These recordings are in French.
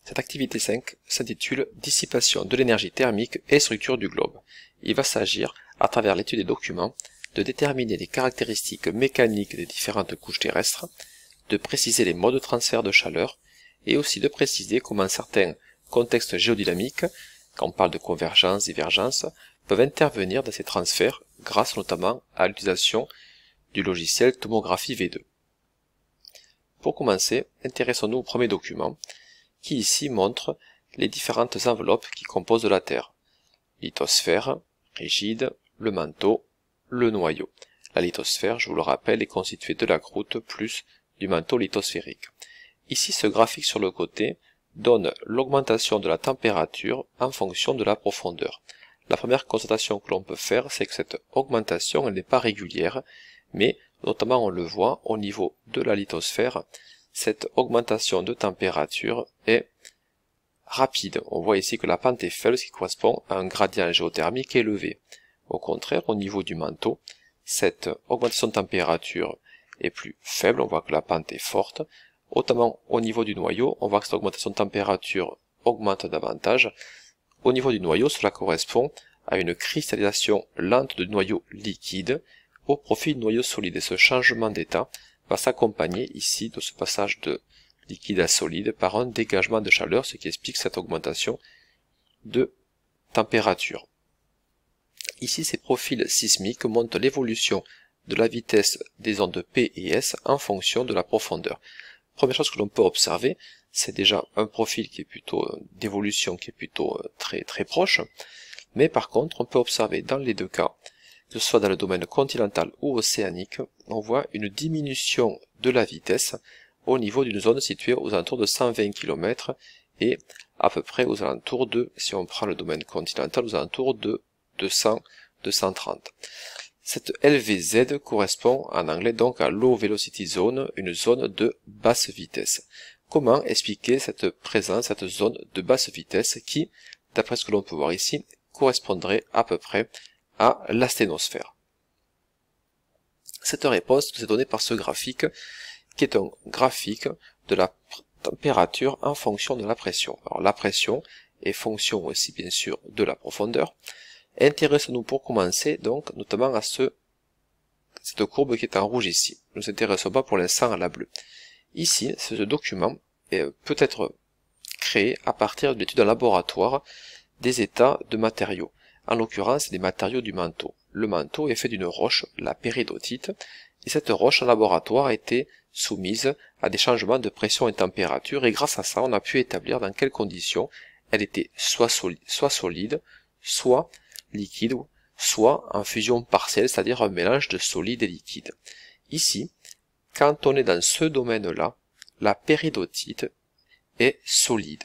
Cette activité 5 s'intitule « Dissipation de l'énergie thermique et structure du globe ». Il va s'agir, à travers l'étude des documents, de déterminer les caractéristiques mécaniques des différentes couches terrestres, de préciser les modes de transfert de chaleur, et aussi de préciser comment certains contextes géodynamiques, quand on parle de convergence, divergence, peuvent intervenir dans ces transferts grâce notamment à l'utilisation du logiciel Tomographie V2. Pour commencer, intéressons-nous au premier document, qui ici montre les différentes enveloppes qui composent la Terre. Lithosphère, rigide, le manteau, le noyau. La lithosphère, je vous le rappelle, est constituée de la croûte plus du manteau lithosphérique. Ici, ce graphique sur le côté donne l'augmentation de la température en fonction de la profondeur. La première constatation que l'on peut faire, c'est que cette augmentation, elle n'est pas régulière, mais notamment on le voit au niveau de la lithosphère, cette augmentation de température est rapide. On voit ici que la pente est faible, ce qui correspond à un gradient géothermique élevé. Au contraire, au niveau du manteau, cette augmentation de température est plus faible, on voit que la pente est forte. Notamment au niveau du noyau, on voit que cette augmentation de température augmente davantage. Au niveau du noyau, cela correspond à une cristallisation lente de noyau liquide au profit du noyau solide. Et ce changement d'état va s'accompagner ici de ce passage de liquide à solide par un dégagement de chaleur, ce qui explique cette augmentation de température. Ici, ces profils sismiques montrent l'évolution de la vitesse des ondes P et S en fonction de la profondeur. Première chose que l'on peut observer, c'est déjà un profil qui est plutôt d'évolution qui est plutôt très proche, mais par contre, on peut observer dans les deux cas, que ce soit dans le domaine continental ou océanique, on voit une diminution de la vitesse au niveau d'une zone située aux alentours de 120 km et à peu près aux alentours de, si on prend le domaine continental, aux alentours de 200-230. Cette LVZ correspond en anglais donc à Low Velocity Zone, une zone de basse vitesse. Comment expliquer cette présence, cette zone de basse vitesse qui, d'après ce que l'on peut voir ici, correspondrait à peu près à l'asténosphère? Cette réponse nous est donnée par ce graphique, qui est un graphique de la température en fonction de la pression. Alors la pression est fonction aussi bien sûr de la profondeur. Intéressons-nous pour commencer donc notamment à cette courbe qui est en rouge ici. Nous nous intéressons pas pour l'instant à la bleue. Ici, ce document peut être créé à partir de l'étude en laboratoire des états de matériaux. En l'occurrence, des matériaux du manteau. Le manteau est fait d'une roche, la péridotite, et cette roche en laboratoire a été soumise à des changements de pression et de température, et grâce à ça, on a pu établir dans quelles conditions elle était soit solide, soit liquide, soit en fusion partielle, c'est-à-dire un mélange de solide et liquide. Ici, quand on est dans ce domaine-là, la péridotite est solide.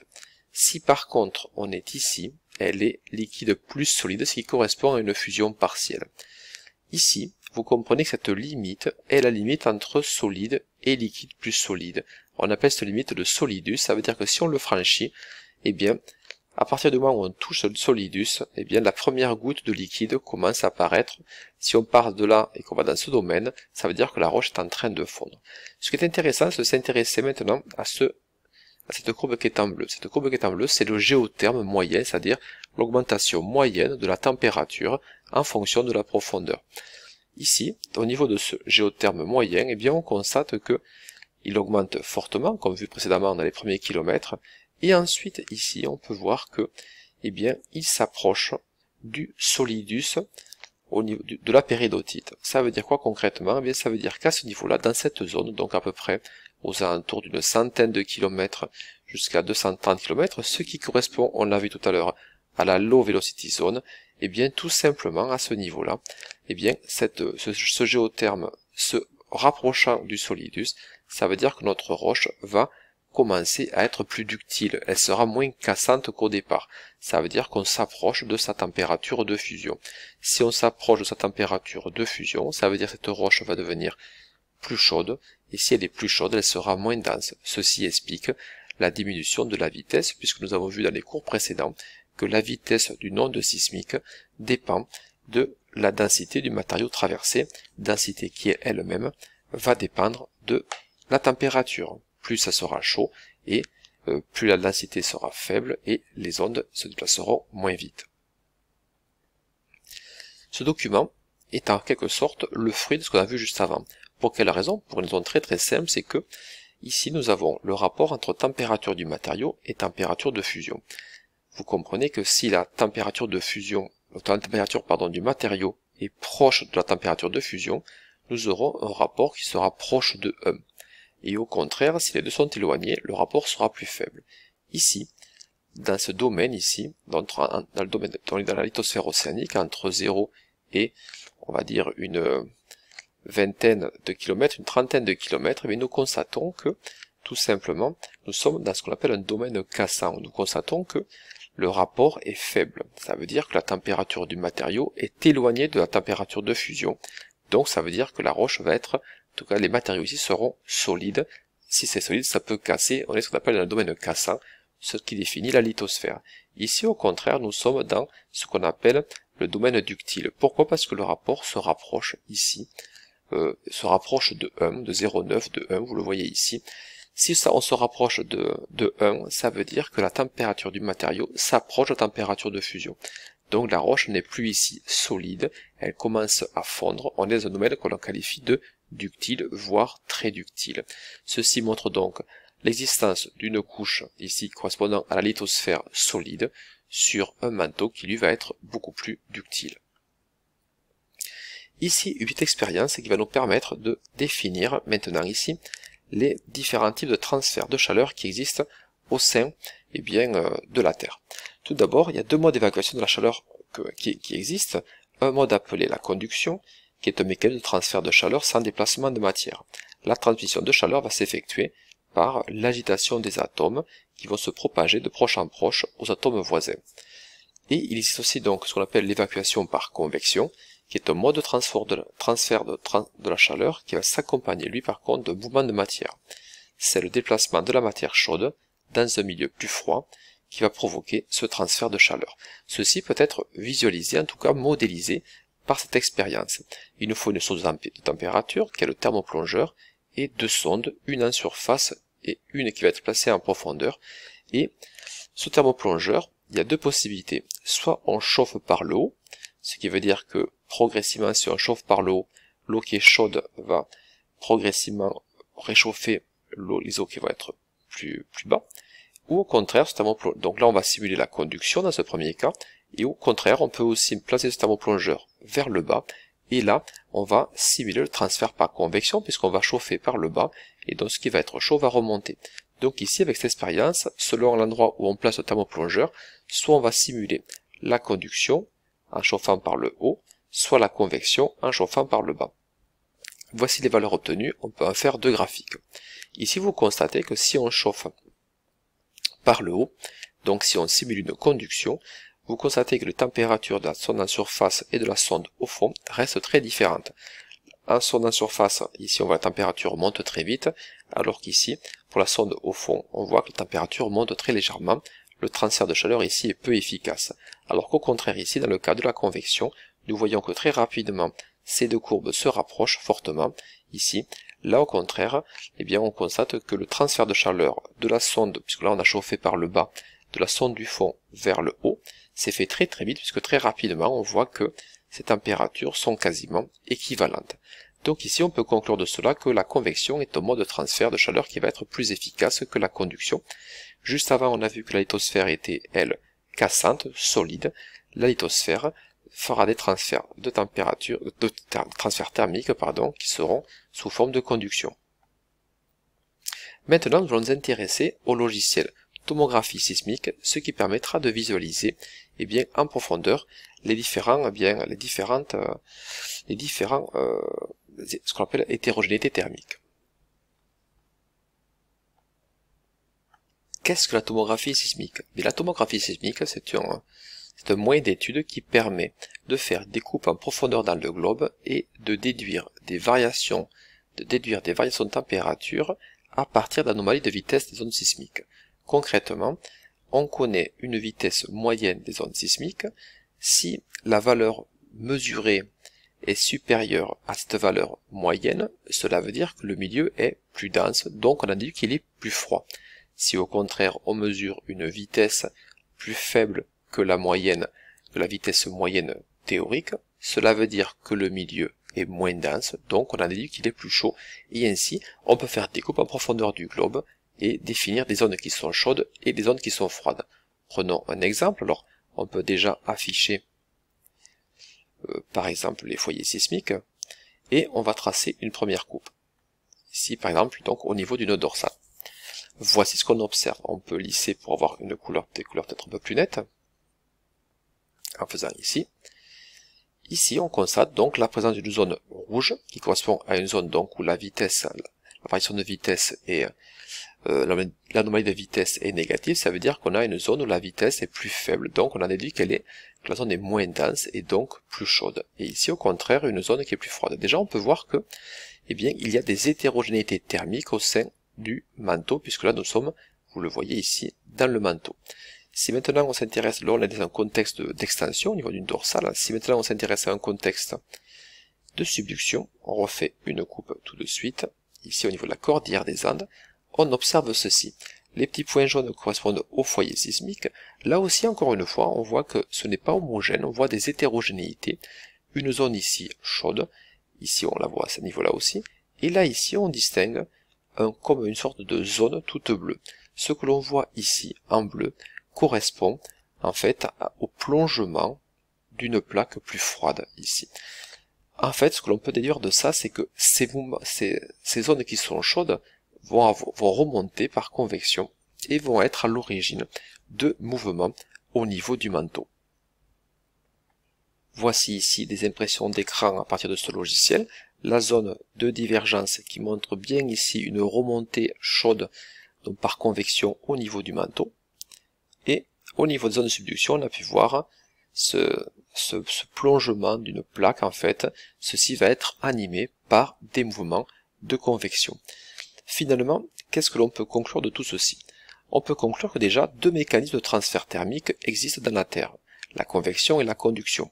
Si par contre on est ici, elle est liquide plus solide, ce qui correspond à une fusion partielle. Ici, vous comprenez que cette limite est la limite entre solide et liquide plus solide. On appelle cette limite le solidus, ça veut dire que si on le franchit, eh bien, à partir du moment où on touche le solidus, eh bien, la première goutte de liquide commence à apparaître. Si on part de là et qu'on va dans ce domaine, ça veut dire que la roche est en train de fondre. Ce qui est intéressant, c'est de s'intéresser maintenant à cette courbe qui est en bleu. Cette courbe qui est en bleu, c'est le géotherme moyen, c'est-à-dire l'augmentation moyenne de la température en fonction de la profondeur. Ici, au niveau de ce géotherme moyen, eh bien, on constate que il augmente fortement, comme vu précédemment dans les premiers kilomètres, et ensuite, ici, on peut voir que, eh bien, il s'approche du solidus au niveau de la péridotite. Ça veut dire quoi concrètement? Eh bien, ça veut dire qu'à ce niveau-là, dans cette zone, donc à peu près aux alentours d'une centaine de kilomètres jusqu'à 230 km, ce qui correspond, on l'a vu tout à l'heure, à la Low Velocity Zone, eh bien, tout simplement, à ce niveau-là, eh bien, ce géotherme se rapprochant du solidus, ça veut dire que notre roche va commencer à être plus ductile, elle sera moins cassante qu'au départ. Ça veut dire qu'on s'approche de sa température de fusion. Si on s'approche de sa température de fusion, ça veut dire que cette roche va devenir plus chaude, et si elle est plus chaude, elle sera moins dense. Ceci explique la diminution de la vitesse, puisque nous avons vu dans les cours précédents que la vitesse d'une onde sismique dépend de la densité du matériau traversé, densité qui elle-même va dépendre de la température. Plus ça sera chaud, et plus la densité sera faible et les ondes se déplaceront moins vite. Ce document est en quelque sorte le fruit de ce qu'on a vu juste avant. Pour quelle raison? Pour une raison très simple, c'est que ici nous avons le rapport entre température du matériau et température de fusion. Vous comprenez que si la température de fusion, la température du matériau est proche de la température de fusion, nous aurons un rapport qui sera proche de 1. Et au contraire, si les deux sont éloignés, le rapport sera plus faible. Ici, dans ce domaine ici, dans le domaine dans la lithosphère océanique, entre 0 et, on va dire, une vingtaine de kilomètres, une trentaine de kilomètres, mais nous constatons que, tout simplement, nous sommes dans ce qu'on appelle un domaine cassant. Nous constatons que le rapport est faible. Ça veut dire que la température du matériau est éloignée de la température de fusion. Donc ça veut dire que la roche va être, en tout cas les matériaux ici seront solides. Si c'est solide, ça peut casser. On est ce qu'on appelle dans le domaine cassant, ce qui définit la lithosphère. Ici au contraire, nous sommes dans ce qu'on appelle le domaine ductile. Pourquoi? Parce que le rapport se rapproche ici, se rapproche de 1, de 0,9, de 1, vous le voyez ici. Si ça, on se rapproche de 1, ça veut dire que la température du matériau s'approche de la température de fusion. Donc la roche n'est plus ici solide, elle commence à fondre, on est dans un domaine qu'on qualifie de ductile, voire très ductile. Ceci montre donc l'existence d'une couche, ici correspondant à la lithosphère solide, sur un manteau qui lui va être beaucoup plus ductile. Ici, une petite expérience qui va nous permettre de définir maintenant ici les différents types de transfert de chaleur qui existent au sein de la Terre. Tout d'abord, il y a deux modes d'évacuation de la chaleur qui existent. Un mode appelé la conduction, qui est un mécanisme de transfert de chaleur sans déplacement de matière. La transmission de chaleur va s'effectuer par l'agitation des atomes qui vont se propager de proche en proche aux atomes voisins. Et il existe aussi donc ce qu'on appelle l'évacuation par convection, qui est un mode de transfert de la chaleur qui va s'accompagner lui par contre de mouvements de matière. C'est le déplacement de la matière chaude dans un milieu plus froid qui va provoquer ce transfert de chaleur. Ceci peut être visualisé, en tout cas modélisé par cette expérience. Il nous faut une source de température qui est le thermoplongeur et deux sondes, une en surface et une qui va être placée en profondeur. Et ce thermoplongeur, il y a deux possibilités. Soit on chauffe par le haut, ce qui veut dire que progressivement, si on chauffe par le haut, l'eau qui est chaude va progressivement réchauffer les eaux qui vont être plus bas. Ou au contraire, donc là on va simuler la conduction dans ce premier cas, et au contraire on peut aussi placer ce thermoplongeur vers le bas, et là on va simuler le transfert par convection puisqu'on va chauffer par le bas, et donc ce qui va être chaud va remonter. Donc ici avec cette expérience, selon l'endroit où on place le thermoplongeur, soit on va simuler la conduction en chauffant par le haut, soit la convection en chauffant par le bas. Voici les valeurs obtenues, on peut en faire deux graphiques. Ici vous constatez que si on chauffe par le haut, donc si on simule une conduction, vous constatez que les températures de la sonde en surface et de la sonde au fond restent très différentes. En sonde en surface, ici on voit la température monte très vite, alors qu'ici, pour la sonde au fond, on voit que la température monte très légèrement, le transfert de chaleur ici est peu efficace. Alors qu'au contraire ici, dans le cas de la convection, nous voyons que très rapidement, ces deux courbes se rapprochent fortement, ici. Là au contraire, on constate que le transfert de chaleur de la sonde, puisque là on a chauffé par le bas, de la sonde du fond vers le haut, s'est fait très vite, puisque très rapidement on voit que ces températures sont quasiment équivalentes. Donc ici on peut conclure de cela que la convection est un mode de transfert de chaleur qui va être plus efficace que la conduction. Juste avant on a vu que la lithosphère était, elle, cassante, solide. La lithosphère fera des transferts de température, transferts thermiques, qui seront sous forme de conduction. Maintenant, nous allons nous intéresser au logiciel tomographie sismique, ce qui permettra de visualiser, en profondeur, ce qu'on appelle hétérogénéité thermique. Qu'est-ce que la tomographie sismique? La tomographie sismique, c'est un moyen d'étude qui permet de faire des coupes en profondeur dans le globe et de déduire des variations de température à partir d'anomalies de vitesse des ondes sismiques. Concrètement, on connaît une vitesse moyenne des ondes sismiques. Si la valeur mesurée est supérieure à cette valeur moyenne, cela veut dire que le milieu est plus dense, donc on a dit qu'il est plus froid. Si au contraire on mesure une vitesse plus faible que la moyenne, que la vitesse moyenne théorique, cela veut dire que le milieu est moins dense, donc on a déduit qu'il est plus chaud, et ainsi on peut faire des coupes en profondeur du globe et définir des zones qui sont chaudes et des zones qui sont froides. Prenons un exemple. Alors on peut déjà afficher par exemple les foyers sismiques, et on va tracer une première coupe. Ici par exemple, donc au niveau du nœud dorsal. Voici ce qu'on observe. On peut lisser pour avoir des couleurs peut-être un peu plus nettes, en faisant ici. Ici on constate donc la présence d'une zone rouge, qui correspond à une zone donc où la vitesse, la variation de vitesse est l'anomalie de vitesse est négative. Ça veut dire qu'on a une zone où la vitesse est plus faible, donc on a déduit que la zone est moins dense et donc plus chaude. Et ici au contraire une zone qui est plus froide. Déjà on peut voir que il y a des hétérogénéités thermiques au sein du manteau, puisque là nous sommes, vous le voyez ici, dans le manteau. Si maintenant on s'intéresse, là on est dans un contexte d'extension au niveau d'une dorsale, si maintenant on s'intéresse à un contexte de subduction, on refait une coupe tout de suite, ici au niveau de la cordillère des Andes, on observe ceci. Les petits points jaunes correspondent au foyer sismique. Là aussi, encore une fois, on voit que ce n'est pas homogène, on voit des hétérogénéités. Une zone ici chaude, ici on la voit à ce niveau-là aussi, et là ici on distingue comme une sorte de zone toute bleue. Ce que l'on voit ici en bleu correspond en fait au plongement d'une plaque plus froide ici. En fait, ce que l'on peut déduire de ça, c'est que ces zones qui sont chaudes vont remonter par convection et vont être à l'origine de mouvements au niveau du manteau. Voici ici des impressions d'écran à partir de ce logiciel, la zone de divergence qui montre bien ici une remontée chaude donc par convection au niveau du manteau, et au niveau de zone de subduction on a pu voir ce plongement d'une plaque. En fait, ceci va être animé par des mouvements de convection. Finalement, qu'est-ce que l'on peut conclure de tout ceci? On peut conclure que déjà deux mécanismes de transfert thermique existent dans la Terre, la convection et la conduction.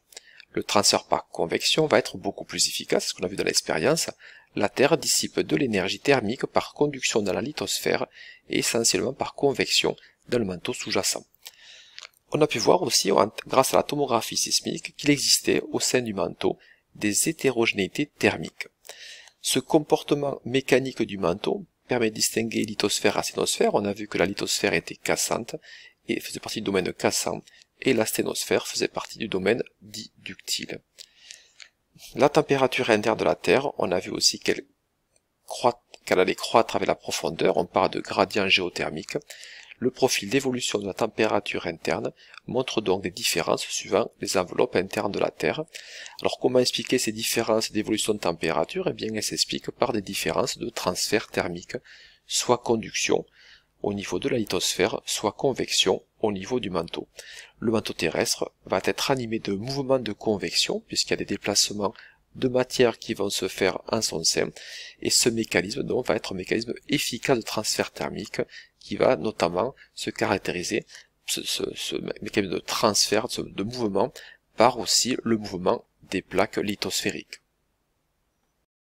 Le transfert par convection va être beaucoup plus efficace, c'est ce qu'on a vu dans l'expérience. La Terre dissipe de l'énergie thermique par conduction dans la lithosphère et essentiellement par convection dans le manteau sous-jacent. On a pu voir aussi, grâce à la tomographie sismique, qu'il existait au sein du manteau des hétérogénéités thermiques. Ce comportement mécanique du manteau permet de distinguer lithosphère et asténosphère. On a vu que la lithosphère était cassante et faisait partie du domaine cassant, et la sténosphère faisait partie du domaine dit ductile. La température interne de la Terre, on a vu aussi qu'elle allait croître avec la profondeur, on parle de gradient géothermique. Le profil d'évolution de la température interne montre donc des différences suivant les enveloppes internes de la Terre. Alors comment expliquer ces différences d'évolution de température? Eh bien elles s'expliquent par des différences de transfert thermique, soit conduction au niveau de la lithosphère, soit convection au niveau du manteau. Le manteau terrestre va être animé de mouvements de convection, puisqu'il y a des déplacements de matière qui vont se faire en son sein, et ce mécanisme donc va être un mécanisme efficace de transfert thermique qui va notamment se caractériser, ce mécanisme de transfert, de mouvement, par aussi le mouvement des plaques lithosphériques.